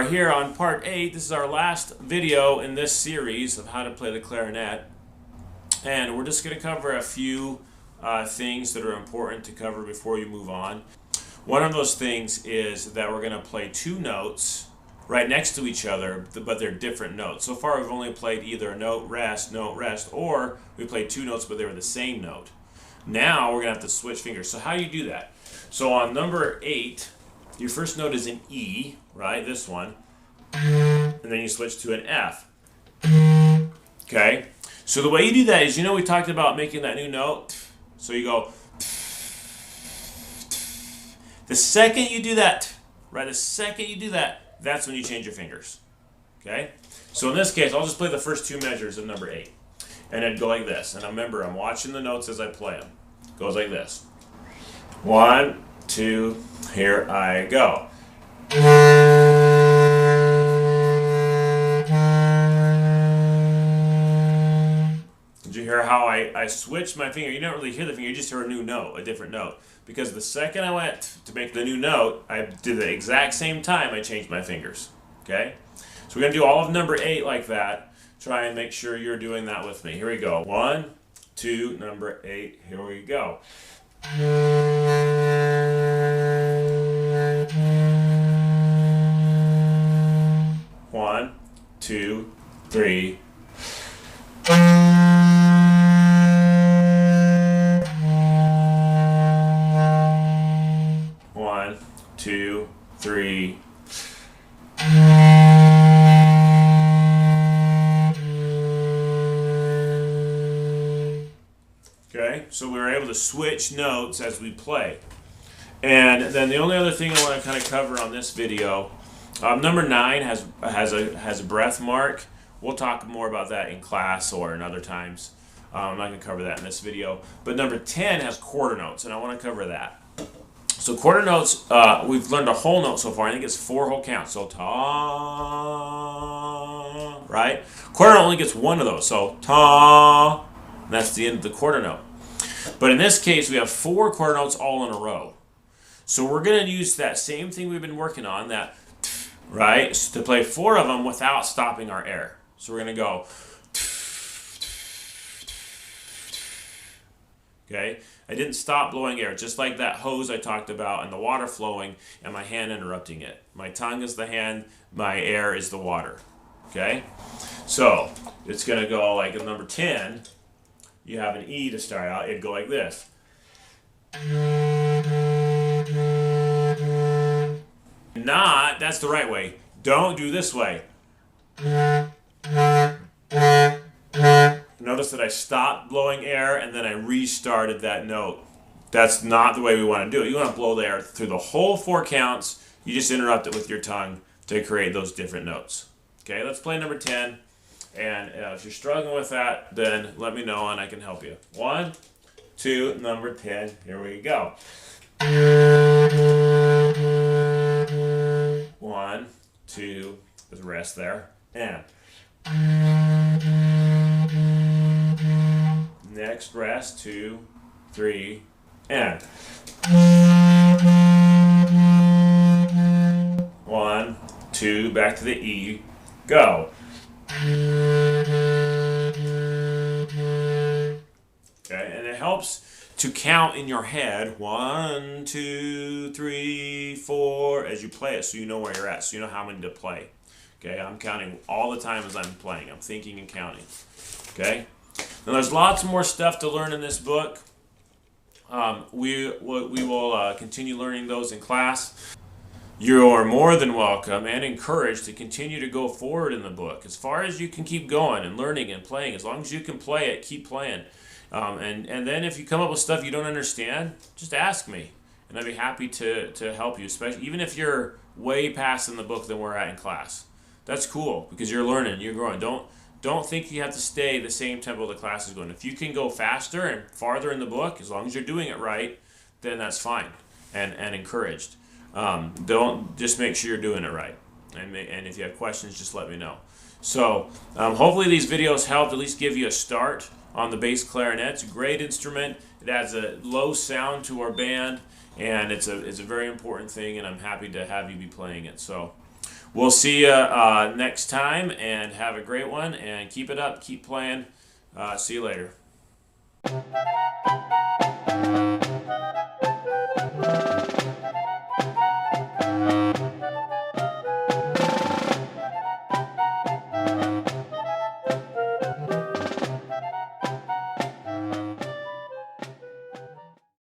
are here on part 8. This is our last video in this series of how to play the clarinet. And we're just going to cover a few things that are important to cover before you move on. One of those things is that we're going to play two notes right next to each other, but they're different notes. So far we've only played either a note, rest, or we played two notes but they were the same note. Now we're going to have to switch fingers. So how do you do that? So on number 8, your first note is an E, right? This one. And then you switch to an F. Okay? So the way you do that is, we talked about making that new note. So you go. The second you do that, right? The second you do that, that's when you change your fingers. Okay? So in this case, I'll just play the first two measures of number 8. And it'd go like this. And remember, I'm watching the notes as I play them. It goes like this. 1, 2, here I go. Did you hear how I switched my finger? You don't really hear the finger, you just hear a new note, a different note. Because the second I went to make the new note, I did the exact same time I changed my fingers. Okay? So we're going to do all of number 8 like that. Try and make sure you're doing that with me. Here we go. 1, 2, number 8. Here we go. 1, 2, 3. One, two, three. Okay, so we were able to switch notes as we play. And then the only other thing I want to kind of cover on this video, number 9 has a breath mark. We'll talk more about that in class or in other times. I'm not going to cover that in this video. But number 10 has quarter notes, and I want to cover that. So quarter notes, we've learned a whole note so far. I think it's 4 whole counts. So ta, right? Quarter note only gets one of those. So ta, and that's the end of the quarter note. But in this case, we have 4 quarter notes all in a row. So we're going to use that same thing we've been working on, that, right, to play 4 of them without stopping our air. So we're going to go. Okay? I didn't stop blowing air, just like that hose I talked about and the water flowing and my hand interrupting it. My tongue is the hand, my air is the water. Okay? So it's going to go like in number 10, you have an E to start out. It'd go like this. That's the right way. Don't do this way. Notice that I stopped blowing air and then I restarted that note. That's not the way we want to do it. You want to blow the air through the whole 4 counts. You just interrupt it with your tongue to create those different notes. Okay, let's play number 10. And if you're struggling with that, then let me know and I can help you. 1, 2, number 10. Here we go. 1, 2, there's a rest there. And next rest, 2, 3, and 1, 2, back to the E, go. Okay, and it helps to count in your head 1, 2, 3, 4 as you play it, so you know where you're at, so you know how many to play. Okay, I'm counting all the time as I'm playing. I'm thinking and counting. Okay. Now there's lots more stuff to learn in this book. We will continue learning those in class. You are more than welcome and encouraged to continue to go forward in the book as far as you can. Keep going and learning and playing. As long as you can play it, keep playing. And then if you come up with stuff you don't understand, just ask me, and I'd be happy to help you. Especially even if you're way past in the book than we're at in class. That's cool because you're learning, you're growing. Don't think you have to stay the same tempo the class is going. If you can go faster and farther in the book, as long as you're doing it right, then that's fine and encouraged. Don't just make sure you're doing it right. And if you have questions, just let me know. So hopefully these videos helped at least give you a start on the bass clarinet. It's a great instrument. It adds a low sound to our band, and it's a very important thing, and I'm happy to have you be playing it. So We'll see you next time, and have a great one, and keep it up. Keep playing. See you later.